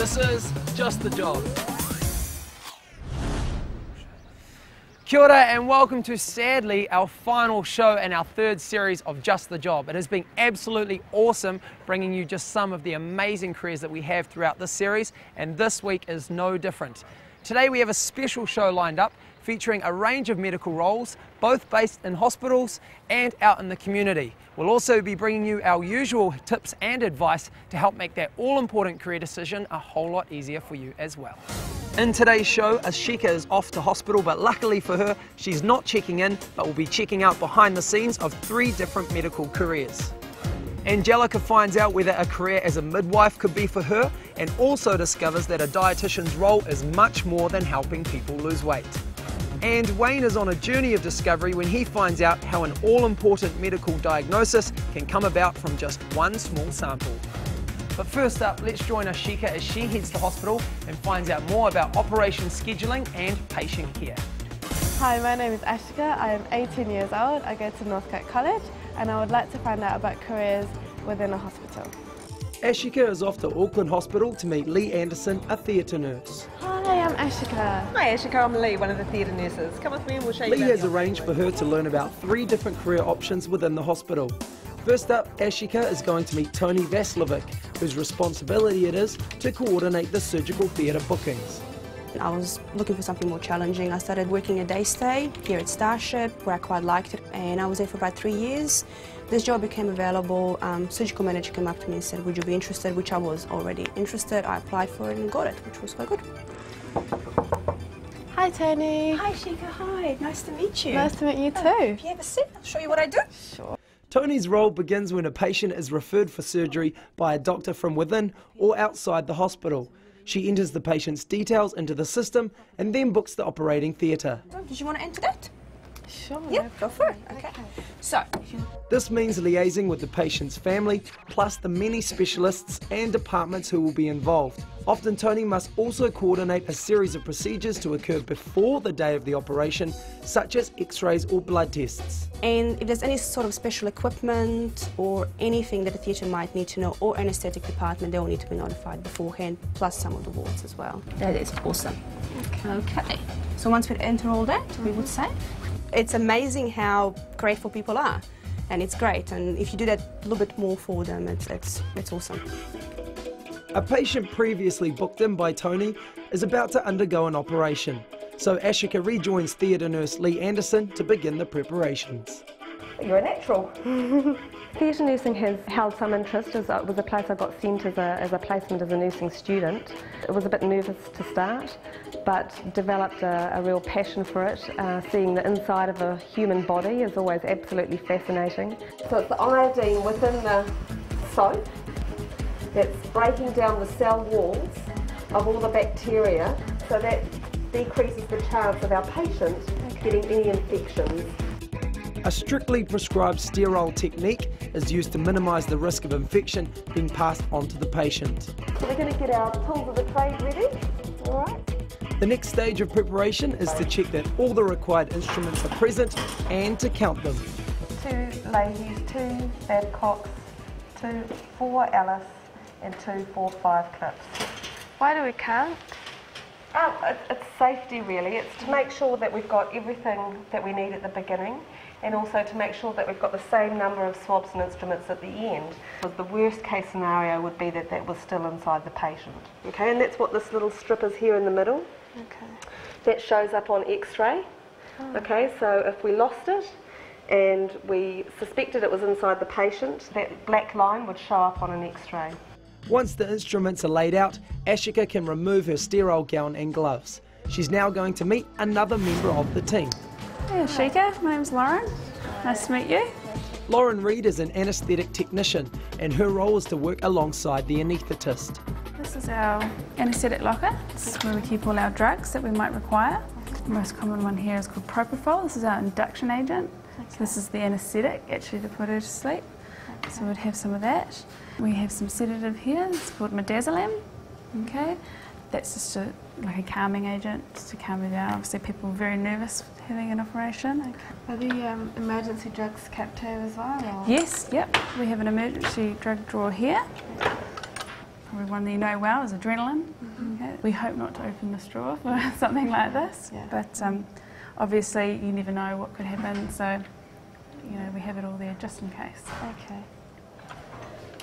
This is Just the Job. Kia ora and welcome to, sadly, our final show in our third series of Just the Job. It has been absolutely awesome bringing you just some of the amazing careers that we have throughout this series, and this week is no different. Today we have a special show lined up featuring a range of medical roles, both based in hospitals and out in the community. We'll also be bringing you our usual tips and advice to help make that all-important career decision a whole lot easier for you as well. In today's show, Ashika is off to hospital, but luckily for her, she's not checking in, but will be checking out behind the scenes of 3 different medical careers. Angelica finds out whether a career as a midwife could be for her, and also discovers that a dietitian's role is much more than helping people lose weight. And Wayne is on a journey of discovery when he finds out how an all-important medical diagnosis can come about from just one small sample. But first up, let's join Ashika as she heads to hospital and finds out more about operation scheduling and patient care. Hi, my name is Ashika. I am 18 years old. I go to Northcote College and I would like to find out about careers within a hospital. Ashika is off to Auckland Hospital to meet Lee Anderson, a theatre nurse. Hi, I'm Ashika. Hi Ashika, I'm Lee, one of the theatre nurses. Come with me and we'll show you. Lee has arranged for her to learn about 3 different career options within the hospital. First up, Ashika is going to meet Tony Vaslovic, whose responsibility it is to coordinate the surgical theatre bookings. I was looking for something more challenging. I started working a day stay here at Starship, where I quite liked it, and I was there for about 3 years. This job became available. Surgical manager came up to me and said, would you be interested? Which I was already interested. I applied for it and got it, which was quite good. Hi, Tony. Hi, Ashika. Hi. Nice to meet you. Nice to meet you too. If you have a sit, I'll show you what I do. Sure. Tony's role begins when a patient is referred for surgery by a doctor from within or outside the hospital. She enters the patient's details into the system and then books the operating theatre. Did you want to enter that? Sure. Yeah, go for it. Okay. So, This means liaising with the patient's family, plus the many specialists and departments who will be involved. Often Tony must also coordinate a series of procedures to occur before the day of the operation, such as x-rays or blood tests. And if there's any sort of special equipment or anything that a theatre might need to know, or anaesthetic department, they all need to be notified beforehand, plus some of the wards as well. that is awesome. Okay. So once we enter all that, we would say? It's amazing how grateful people are, and it's great. And if you do that a little bit more for them, it's awesome. A patient previously booked in by Tony is about to undergo an operation, so Ashika rejoins theatre nurse Lee Anderson to begin the preparations. You're a natural. Theatre nursing has held some interest. It was a place I got sent as a placement as a nursing student. I was a bit nervous to start, but developed a real passion for it. Seeing the inside of a human body is always absolutely fascinating. So it's the iodine within the soap that's breaking down the cell walls of all the bacteria, so that decreases the chance of our patient getting any infections. A strictly prescribed sterile technique is used to minimise the risk of infection being passed on to the patient. So we're going to get our tools of the trade ready, all right? The next stage of preparation is to check that all the required instruments are present and to count them. 2 Leahy's, 2 Babcocks, 4 Alice and 2 4-5 clips. Why do we count? It's safety really. It's to make sure that we've got everything that we need at the beginning, and also to make sure that we've got the same number of swabs and instruments at the end. Because the worst case scenario would be that that was still inside the patient. Okay, and that's what this little strip is here in the middle. Okay. That shows up on x-ray. Okay, so if we lost it and we suspected it was inside the patient, that black line would show up on an x-ray. Once the instruments are laid out, Ashika can remove her sterile gown and gloves. She's now going to meet another member of the team. Hey Ashika, my name's Lauren. Nice to meet you. Lauren Reid is an anaesthetic technician, and her role is to work alongside the anaesthetist. This is our anaesthetic locker. This is where we keep all our drugs that we might require. The most common one here is called propofol. This is our induction agent. So this is the anaesthetic, actually, to put her to sleep. So we'd have some of that. We have some sedative here. It's called midazolam. Okay, that's just like a calming agent, just to calm you down. Obviously, people are very nervous having an operation. Okay. Are the emergency drugs kept here as well? Or? Yes, yep. We have an emergency drug drawer here. probably one that you know well is adrenaline. Okay. We hope not to open the straw for something like this, but obviously you never know what could happen, so you know, we have it all there just in case. Okay.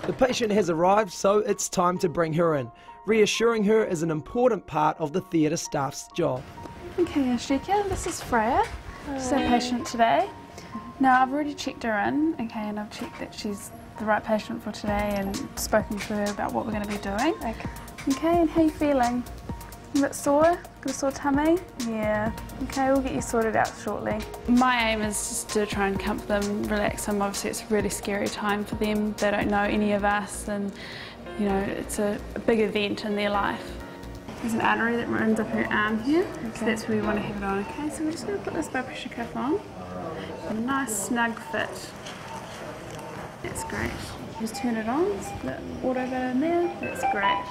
The patient has arrived, so it's time to bring her in. Reassuring her is an important part of the theatre staff's job. Okay, Ashika, this is Freya. She's our patient today. Now, I've already checked her in, okay, and I've checked that she's the right patient for today and spoken to her about what we're going to be doing. Okay, and how are you feeling? A bit sore? Got a sore tummy? Yeah. Okay, we'll get you sorted out shortly. My aim is just to try and comfort them, relax them. Obviously, it's a really scary time for them. They don't know any of us, and you know, it's a big event in their life. There's an artery that runs up her arm here, so that's where we want to have it on. Okay, so we're just going to put this blood pressure cuff on. A nice snug fit. That's great. Just turn it on, the auto button in there. That's great.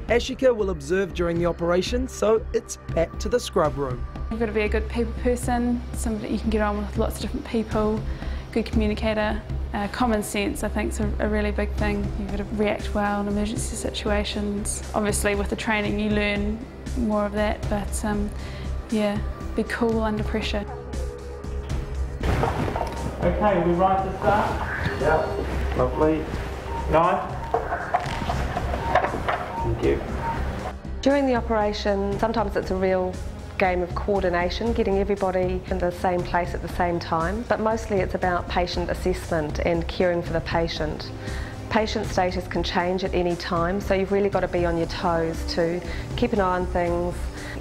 Ashika will observe during the operation, so it's back to the scrub room. You've got to be a good people person, somebody that you can get on with lots of different people, good communicator. Common sense, I think, is a really big thing. You've got to react well in emergency situations. Obviously, with the training, you learn more of that, but yeah, be cool under pressure. Okay, we right to start? Yeah. Lovely. Knife. Thank you. During the operation, sometimes it's a real game of coordination, getting everybody in the same place at the same time, but mostly it's about patient assessment and caring for the patient. Patient status can change at any time, so you've really got to be on your toes to keep an eye on things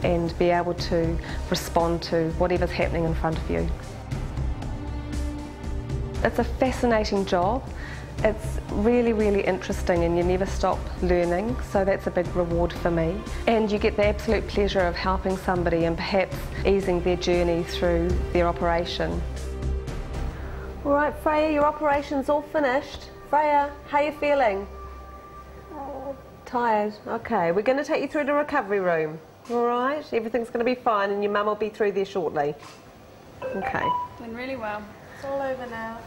and be able to respond to whatever's happening in front of you. It's a fascinating job. It's really, really interesting and you never stop learning, so that's a big reward for me. And you get the absolute pleasure of helping somebody and perhaps easing their journey through their operation. All right, Freya, your operation's all finished. Freya, how are you feeling? Tired? Okay, we're going to take you through the recovery room. All right, everything's going to be fine and your mum will be through there shortly. Okay. Doing really well. It's all over now.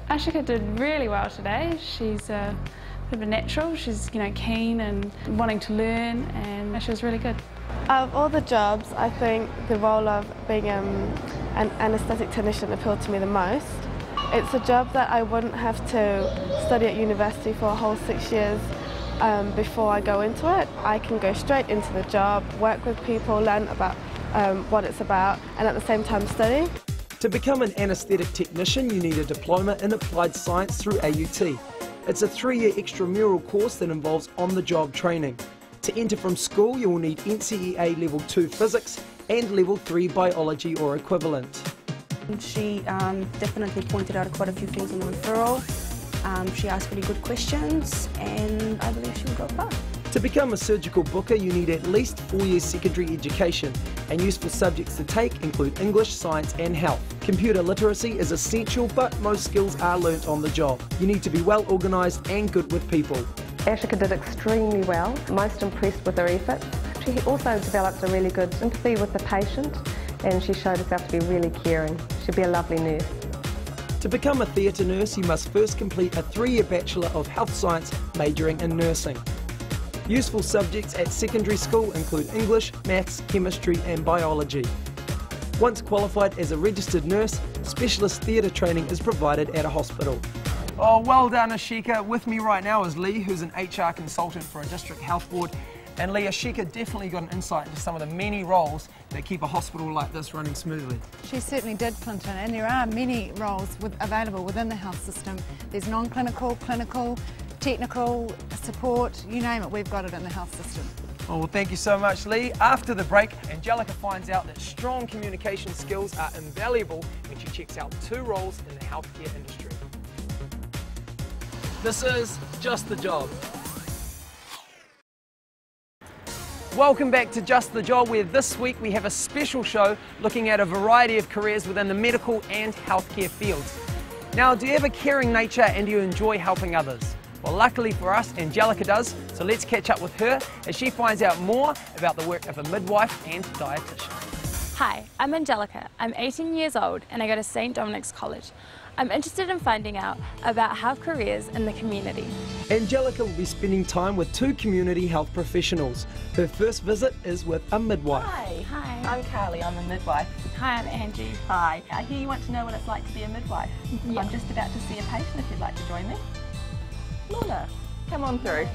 Ashika did really well today. She's a bit of a natural. She's, you know, keen and wanting to learn, and she was really good. Out of all the jobs, I think the role of being an anaesthetic technician appealed to me the most. It's a job that I wouldn't have to study at university for a whole 6 years before I go into it. I can go straight into the job, work with people, learn about what it's about, and at the same time study. To become an anaesthetic technician, you need a diploma in applied science through AUT. It's a 3-year extramural course that involves on-the-job training. To enter from school, you will need NCEA Level 2 Physics and Level 3 Biology or equivalent. She definitely pointed out quite a few things in the referral. She asked really good questions, and I believe she will go far. To become a surgical booker, you need at least 4 years secondary education, and useful subjects to take include English, science and health. Computer literacy is essential, but most skills are learnt on the job. You need to be well organised and good with people. Ashika did extremely well, most impressed with her efforts. She also developed a really good empathy with the patient, and she showed herself to be really caring. She'd be a lovely nurse. To become a theatre nurse, you must first complete a 3-year Bachelor of Health Science majoring in nursing. Useful subjects at secondary school include English, Maths, Chemistry and Biology. Once qualified as a registered nurse, specialist theatre training is provided at a hospital. Oh, well done, Ashika. With me right now is Lee, who's an HR consultant for a district health board. And Lee, Ashika definitely got an insight into some of the many roles that keep a hospital like this running smoothly. She certainly did, Clinton, and there are many roles available within the health system. There's non-clinical, clinical, technical, support, you name it, we've got it in the health system. Oh, well, thank you so much, Lee. After the break, Angelica finds out that strong communication skills are invaluable when she checks out 2 roles in the healthcare industry. This is Just the Job. Welcome back to Just the Job, where this week we have a special show looking at a variety of careers within the medical and healthcare fields. Now, do you have a caring nature and do you enjoy helping others? Well, luckily for us, Angelica does, so let's catch up with her as she finds out more about the work of a midwife and dietitian. Hi, I'm Angelica. I'm 18 years old and I go to St. Dominic's College. I'm interested in finding out about health careers in the community. Angelica will be spending time with 2 community health professionals. Her first visit is with a midwife. Hi. Hi. I'm Carly, I'm a midwife. Hi, I'm Angie. Hi. I hear you want to know what it's like to be a midwife. Yeah. I'm just about to see a patient if you'd like to join me. Lorna, come on through.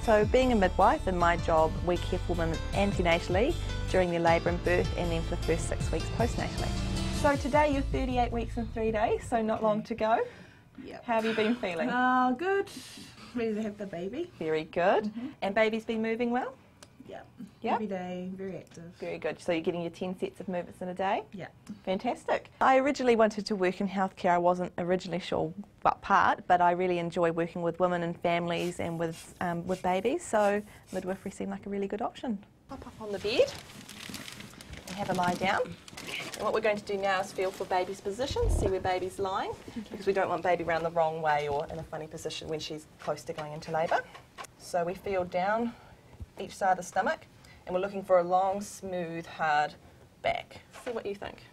So being a midwife, in my job, we care for women antenatally during their labour and birth, and then for the first 6 weeks postnatally. So today you're 38 weeks and 3 days, so not long to go. Yep. How have you been feeling? Good. Ready to have the baby. Very good. And baby's been moving well? Yep. Yep. Every day, very active. Very good. So you're getting your 10 sets of movements in a day? Yeah. Fantastic. I originally wanted to work in healthcare. I wasn't originally sure what part, but I really enjoy working with women and families and with babies, so midwifery seemed like a really good option. Hop up on the bed and have a lie down. And what we're going to do now is feel for baby's position, see where baby's lying, because we don't want baby around the wrong way or in a funny position when she's close to going into labour. So we feel down each side of the stomach, and we're looking for a long, smooth, hard back. See what you think.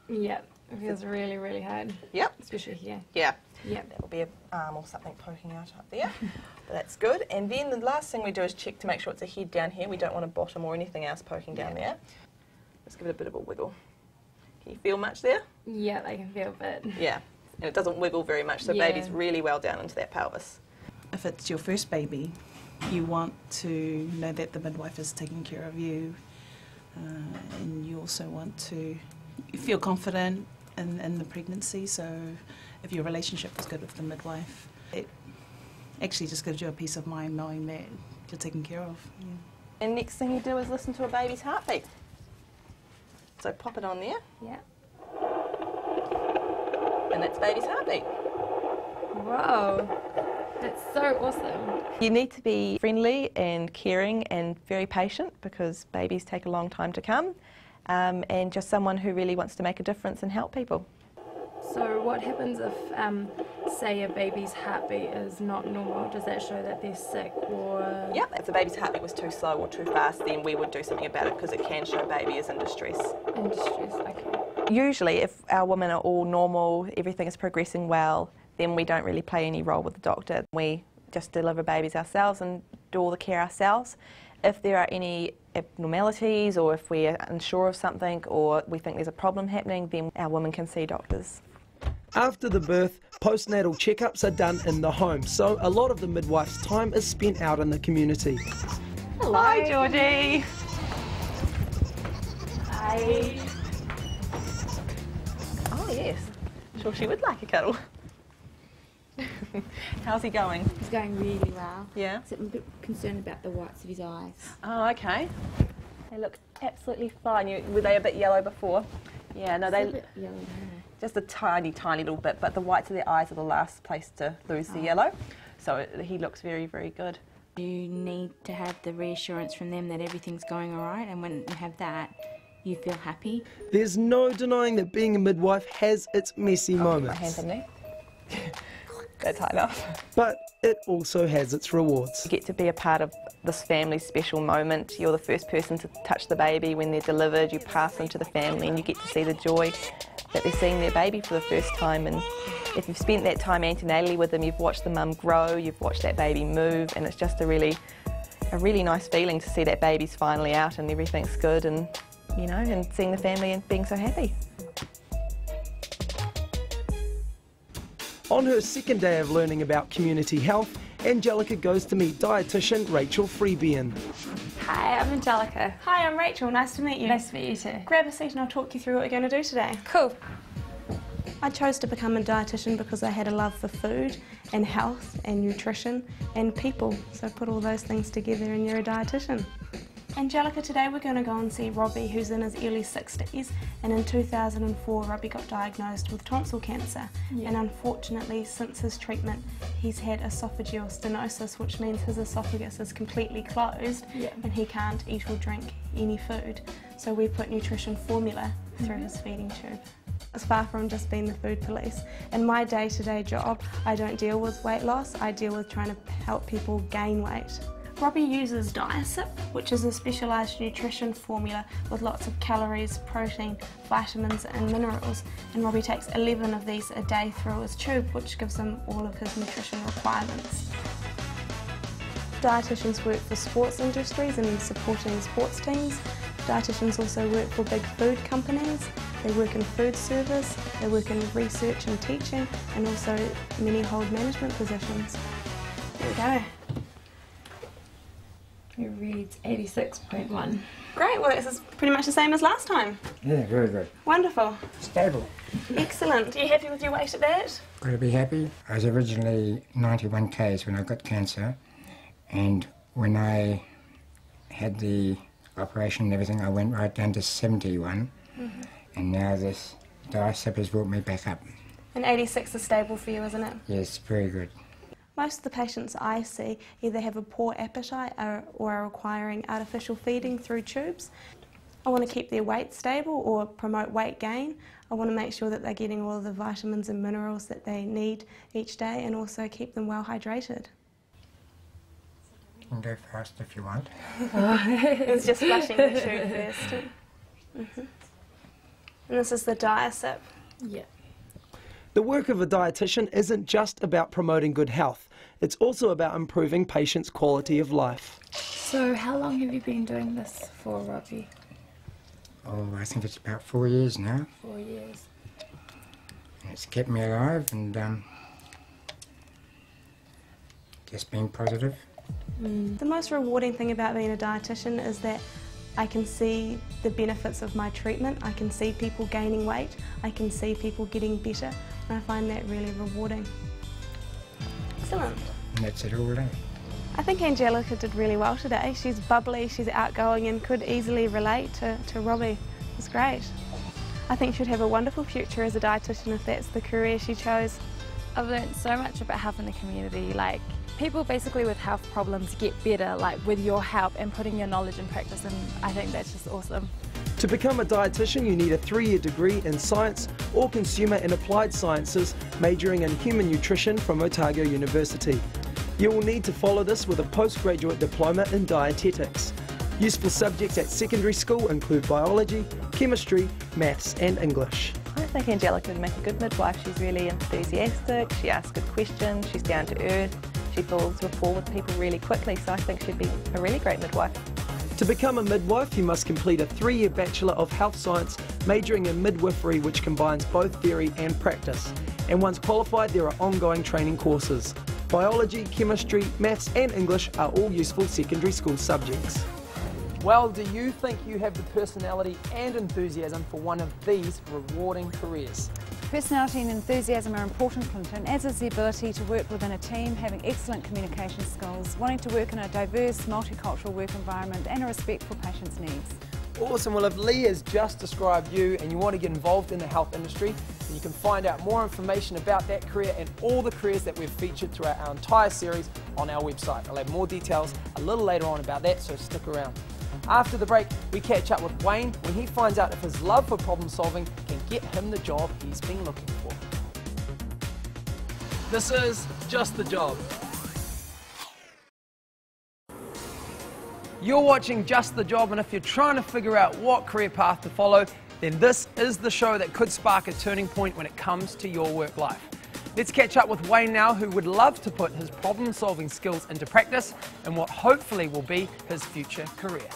Yep, it feels really, really hard. Yep. Especially here. Yeah. Yep. That will be an arm or something poking out up there. But that's good. And then the last thing we do is check to make sure it's a head down here. We don't want a bottom or anything else poking down there. Let's give it a bit of a wiggle. Can you feel much there? Yeah, I can feel a bit. Yeah. And it doesn't wiggle very much, so baby's really well down into that pelvis. If it's your first baby, you want to know that the midwife is taking care of you, and you also want to feel confident in the pregnancy, so if your relationship is good with the midwife, it actually just gives you a peace of mind knowing that you're taken care of. Yeah. And next thing you do is listen to a baby's heartbeat. So pop it on there. Yeah. And that's baby's heartbeat. Whoa. That's so awesome. You need to be friendly and caring and very patient, because babies take a long time to come, and just someone who really wants to make a difference and help people. So what happens if, say, a baby's heartbeat is not normal? Does that show that they're sick, or...? Yeah, if the baby's heartbeat was too slow or too fast, then we would do something about it, because it can show baby is in distress. In distress, okay. Usually, if our women are all normal, everything is progressing well, then we don't really play any role with the doctor. We just deliver babies ourselves and do all the care ourselves. If there are any abnormalities, or if we're unsure of something, or we think there's a problem happening, then our women can see doctors. After the birth, postnatal checkups are done in the home, so a lot of the midwife's time is spent out in the community. Hello. Hi, Georgie. Hi. Oh, yes. Sure, she would like a cuddle. How's he going? He's going really well. Yeah? Except I'm a bit concerned about the whites of his eyes. Oh, okay. They look absolutely fine. Were they a bit yellow before? Yeah, no, they... A bit yellow, just a tiny, tiny little bit, but the whites of their eyes are the last place to lose the yellow. So he looks very, very good. You need to have the reassurance from them that everything's going all right, and when you have that, you feel happy. There's no denying that being a midwife has its messy moments. My hands on me. That's high enough. But it also has its rewards. You get to be a part of this family's special moment. You're the first person to touch the baby when they're delivered. You pass them to the family and you get to see the joy that they're seeing their baby for the first time. And if you've spent that time antenatally with them, you've watched the mum grow, you've watched that baby move, and it's just a really nice feeling to see that baby's finally out and everything's good, and you know, and seeing the family and being so happy. On her second day of learning about community health, Angelica goes to meet dietitian Rachel Freebian. Hi, I'm Angelica. Hi, I'm Rachel. Nice to meet you. Nice to meet you too. Grab a seat and I'll talk you through what we're going to do today. Cool. I chose to become a dietitian because I had a love for food and health and nutrition and people. So put all those things together and you're a dietitian. Angelica, today we're going to go and see Robbie, who's in his early 60s, and in 2004 Robbie got diagnosed with tonsil cancer, and unfortunately since his treatment he's had esophageal stenosis, which means his esophagus is completely closed and he can't eat or drink any food. So we put nutrition formula through his feeding tube. It's far from just being the food police. In my day-to-day job, I don't deal with weight loss, I deal with trying to help people gain weight. Robbie uses Dietitian, which is a specialised nutrition formula with lots of calories, protein, vitamins and minerals, and Robbie takes 11 of these a day through his tube, which gives him all of his nutrition requirements. Dietitians work for sports industries and supporting sports teams. Dietitians also work for big food companies. They work in food service, they work in research and teaching, and also many hold management positions. There we go. It reads 86.1. Great, well this is pretty much the same as last time. Yeah, very good. Wonderful. Stable. Excellent. Are you happy with your weight at that? Got to be happy. I was originally 91 kgs when I got cancer, and when I had the operation and everything, I went right down to 71, and now this Dietitian has brought me back up. And 86 is stable for you, isn't it? Yes, very good. Most of the patients I see either have a poor appetite or are requiring artificial feeding through tubes. I want to keep their weight stable or promote weight gain. I want to make sure that they're getting all of the vitamins and minerals that they need each day, and also keep them well hydrated. You can go fast if you want. It's just flushing the tube first. And this is the Dietitian. Yeah. The work of a dietitian isn't just about promoting good health, it's also about improving patients' quality of life. So how long have you been doing this for, Robbie? Oh, I think it's about 4 years now. 4 years. It's kept me alive and just being positive. The most rewarding thing about being a dietitian is that I can see the benefits of my treatment. I can see people gaining weight. I can see people getting better, and I find that really rewarding. Excellent. And that's it all day. I think Angelica did really well today. She's bubbly, she's outgoing, and could easily relate to Robbie. It's great. I think she'd have a wonderful future as a dietitian if that's the career she chose. I've learned so much about health in the community. Like, people basically with health problems get better, like with your help and putting your knowledge in practice, and I think that's just awesome. To become a dietitian, you need a 3-year degree in science or consumer and applied sciences, majoring in human nutrition from Otago University. You will need to follow this with a postgraduate diploma in dietetics. Useful subjects at secondary school include biology, chemistry, maths and English. I think Angelica would make a good midwife. She's really enthusiastic, she asks good questions, she's down to earth, she builds rapport with people really quickly, so I think she'd be a really great midwife. To become a midwife, you must complete a 3-year Bachelor of Health Science, majoring in midwifery, which combines both theory and practice. And once qualified, there are ongoing training courses. Biology, chemistry, maths and English are all useful secondary school subjects. Well, do you think you have the personality and enthusiasm for one of these rewarding careers? Personality and enthusiasm are important, Clinton, as is the ability to work within a team, having excellent communication skills, wanting to work in a diverse, multicultural work environment and a respect for patients' needs. Awesome. Well, if Lee has just described you and you want to get involved in the health industry, then you can find out more information about that career and all the careers that we've featured throughout our entire series on our website. I'll have more details a little later on about that, so stick around. After the break, we catch up with Wayne when he finds out if his love for problem solving can get him the job he's been looking for. This is Just the Job. You're watching Just the Job, and if you're trying to figure out what career path to follow, then this is the show that could spark a turning point when it comes to your work life. Let's catch up with Wayne now, who would love to put his problem-solving skills into practice in what hopefully will be his future career.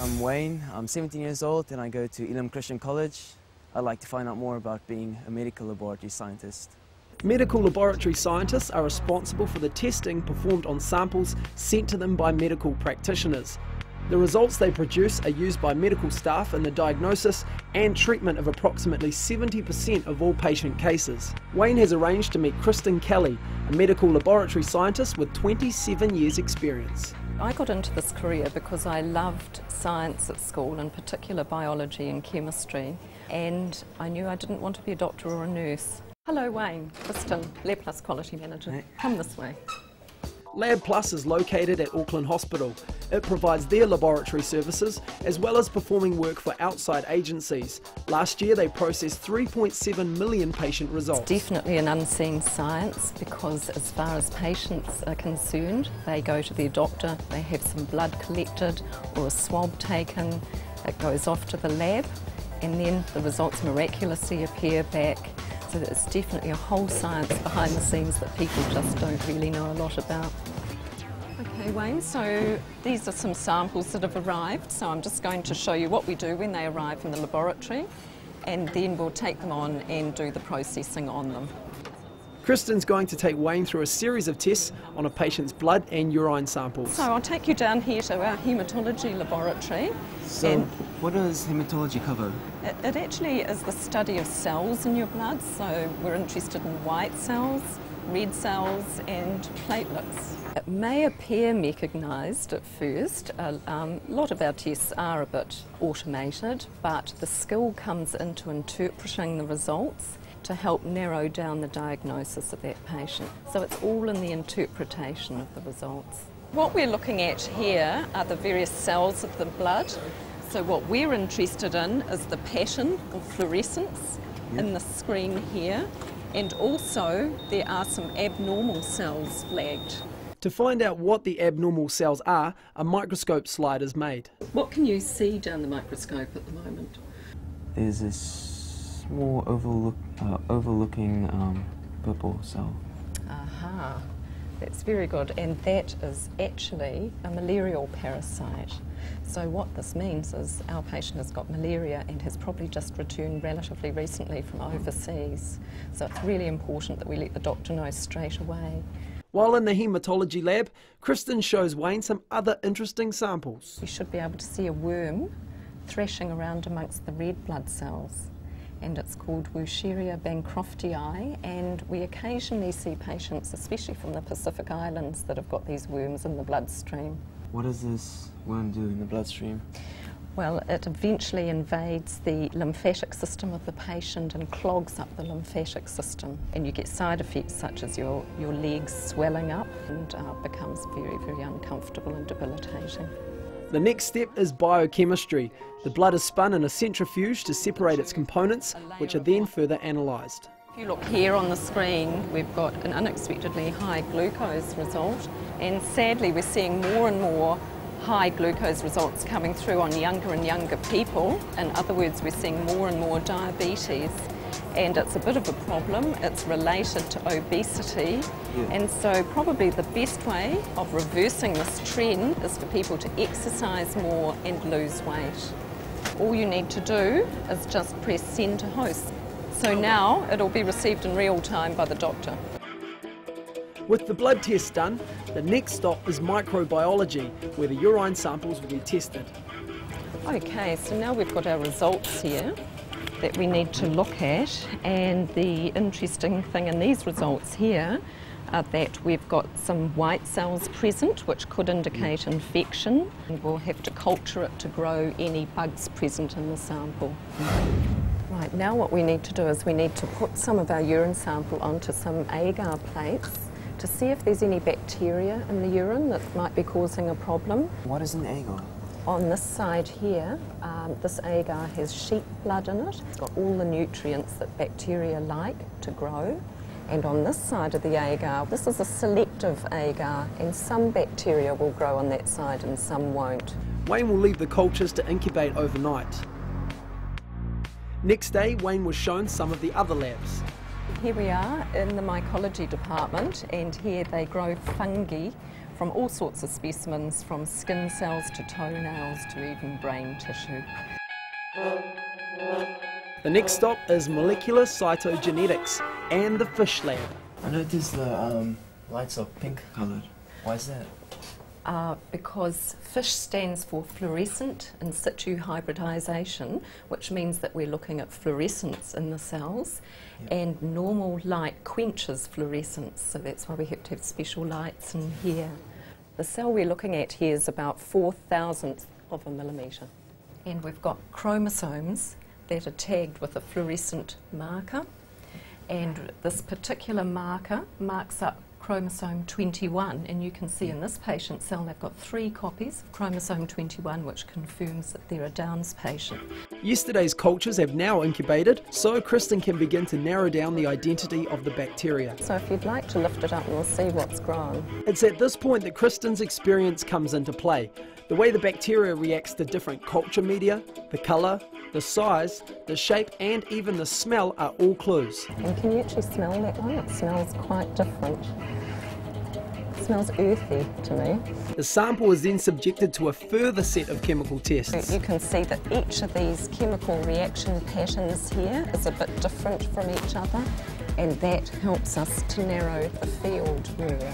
I'm Wayne, I'm 17 years old and I go to Elam Christian College. I'd like to find out more about being a medical laboratory scientist. Medical laboratory scientists are responsible for the testing performed on samples sent to them by medical practitioners. The results they produce are used by medical staff in the diagnosis and treatment of approximately 70% of all patient cases. Wayne has arranged to meet Kristen Kelly, a medical laboratory scientist with 27 years experience. I got into this career because I loved science at school, in particular biology and chemistry, and I knew I didn't want to be a doctor or a nurse. Hello Wayne, Kristen, LabPlus Quality Manager. Hey. Come this way. Lab Plus is located at Auckland Hospital. It provides their laboratory services as well as performing work for outside agencies. Last year they processed 3.7 million patient results. It's definitely an unseen science because as far as patients are concerned, they go to their doctor, they have some blood collected or a swab taken, it goes off to the lab and then the results miraculously appear back. So it's definitely a whole science behind the scenes that people just don't really know a lot about. Okay, Wayne, so these are some samples that have arrived. So I'm just going to show you what we do when they arrive in the laboratory, and then we'll take them on and do the processing on them. Kristen's going to take Wayne through a series of tests on a patient's blood and urine samples. So I'll take you down here to our haematology laboratory. So what does haematology cover? It actually is the study of cells in your blood. So we're interested in white cells, red cells and platelets. It may appear mechanised at first. A lot of our tests are a bit automated, but the skill comes into interpreting the results to help narrow down the diagnosis of that patient. So it's all in the interpretation of the results. What we're looking at here are the various cells of the blood. So what we're interested in is the pattern or fluorescence in the screen here, and also there are some abnormal cells flagged. To find out what the abnormal cells are, a microscope slide is made. What can you see down the microscope at the moment? There's this small overlooking purple cell. Aha, that's very good, and that is actually a malarial parasite. So what this means is our patient has got malaria and has probably just returned relatively recently from overseas. So it's really important that we let the doctor know straight away. While in the haematology lab, Kristen shows Wayne some other interesting samples. You should be able to see a worm thrashing around amongst the red blood cells, and it's called Wucheria bancroftii, and we occasionally see patients, especially from the Pacific Islands, that have got these worms in the bloodstream. What does this worm do in the bloodstream? Well, it eventually invades the lymphatic system of the patient and clogs up the lymphatic system, and you get side effects such as your legs swelling up and becomes very, very uncomfortable and debilitating. The next step is biochemistry. The blood is spun in a centrifuge to separate its components, which are then further analysed. If you look here on the screen, we've got an unexpectedly high glucose result, and sadly we're seeing more and more high glucose results coming through on younger and younger people. In other words, we're seeing more and more diabetes, and it's a bit of a problem. It's related to obesity, and so probably the best way of reversing this trend is for people to exercise more and lose weight. All you need to do is just press send to host. So now it'll be received in real time by the doctor. With the blood test done, the next stop is microbiology, where the urine samples will be tested. Okay, so now we've got our results here that we need to look at, and the interesting thing in these results here are that we've got some white cells present which could indicate infection, and we'll have to culture it to grow any bugs present in the sample. Right, now what we need to do is we need to put some of our urine sample onto some agar plates to see if there's any bacteria in the urine that might be causing a problem. What is an agar? On this side here, this agar has sheep blood in it. It's got all the nutrients that bacteria like to grow. And on this side of the agar, this is a selective agar, and some bacteria will grow on that side and some won't. Wayne will leave the cultures to incubate overnight. Next day, Wayne was shown some of the other labs. Here we are in the mycology department, and here they grow fungi from all sorts of specimens, from skin cells to toenails to even brain tissue. The next stop is molecular cytogenetics and the fish lab. I noticed the lights are pink coloured. Why is that? Because fish stands for fluorescent in situ hybridisation, which means that we're looking at fluorescence in the cells, and normal light quenches fluorescence, so that's why we have to have special lights in here. The cell we're looking at here is about 4,000th of a millimetre, and we've got chromosomes that are tagged with a fluorescent marker, and this particular marker marks up chromosome 21, and you can see in this patient's cell they've got 3 copies of chromosome 21, which confirms that they're a Down's patient. Yesterday's cultures have now incubated, so Kristen can begin to narrow down the identity of the bacteria. So if you'd like to lift it up and we'll see what's grown. It's at this point that Kristen's experience comes into play. The way the bacteria reacts to different culture media, the colour, the size, the shape and even the smell are all clues. And can you actually smell that one? It smells quite different. It smells earthy to me. The sample is then subjected to a further set of chemical tests. You can see that each of these chemical reaction patterns here is a bit different from each other, and that helps us to narrow the field more.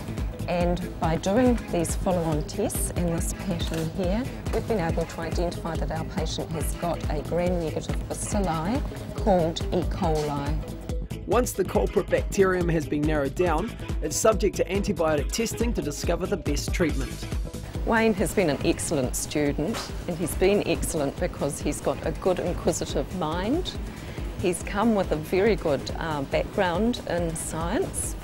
And by doing these follow-on tests in this pattern here, we've been able to identify that our patient has got a gram-negative bacilli called E. coli. Once the culprit bacterium has been narrowed down, it's subject to antibiotic testing to discover the best treatment. Wayne has been an excellent student, and he's been excellent because he's got a good inquisitive mind. He's come with a very good background in science,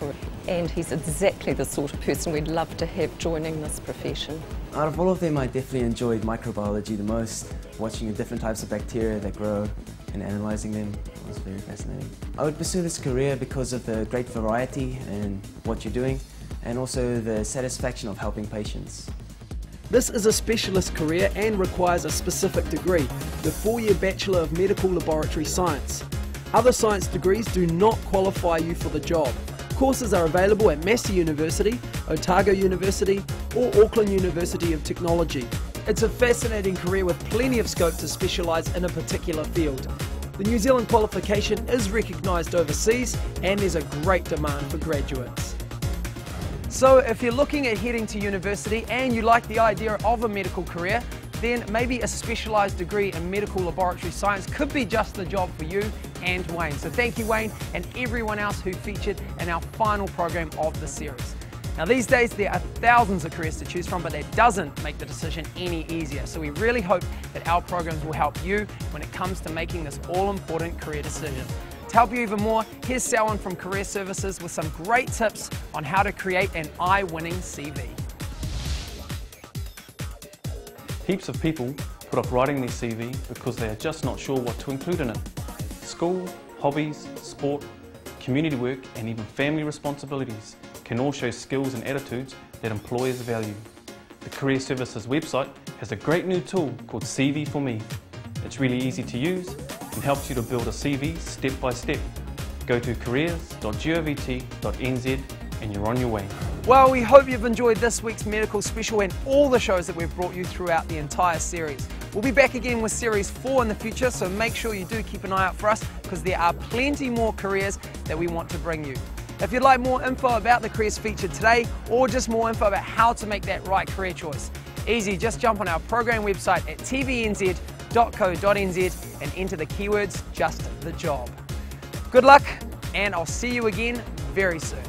and he's exactly the sort of person we'd love to have joining this profession. Out of all of them, I definitely enjoyed microbiology the most. Watching the different types of bacteria that grow and analysing them was very fascinating. I would pursue this career because of the great variety in what you're doing, and also the satisfaction of helping patients. This is a specialist career and requires a specific degree, the 4-year Bachelor of Medical Laboratory Science. Other science degrees do not qualify you for the job. Courses are available at Massey University, Otago University or Auckland University of Technology. It's a fascinating career with plenty of scope to specialise in a particular field. The New Zealand qualification is recognised overseas and there's a great demand for graduates. So if you're looking at heading to university and you like the idea of a medical career, then maybe a specialised degree in medical laboratory science could be just the job for you and Wayne. So thank you Wayne and everyone else who featured in our final program of the series. Now these days there are thousands of careers to choose from, but that doesn't make the decision any easier. So we really hope that our programs will help you when it comes to making this all-important career decision. To help you even more, here's Selwyn from Career Services with some great tips on how to create an eye-winning CV. Heaps of people put off writing their CV because they are just not sure what to include in it. School, hobbies, sport, community work and even family responsibilities can all show skills and attitudes that employers value. The Career Services website has a great new tool called CV for Me. It's really easy to use and helps you to build a CV step by step. Go to careers.govt.nz and you're on your way. Well, we hope you've enjoyed this week's medical special and all the shows that we've brought you throughout the entire series. We'll be back again with Series 4 in the future, so make sure you do keep an eye out for us because there are plenty more careers that we want to bring you. If you'd like more info about the careers featured today or just more info about how to make that right career choice, easy, just jump on our program website at tvnz.co.nz and enter the keywords Just the Job. Good luck and I'll see you again very soon.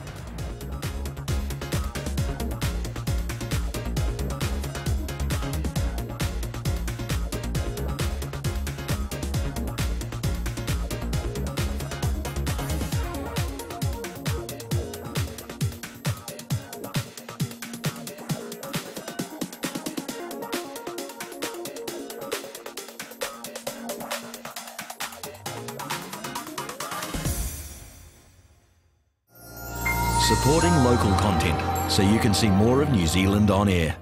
Supporting local content so you can see more of New Zealand on air.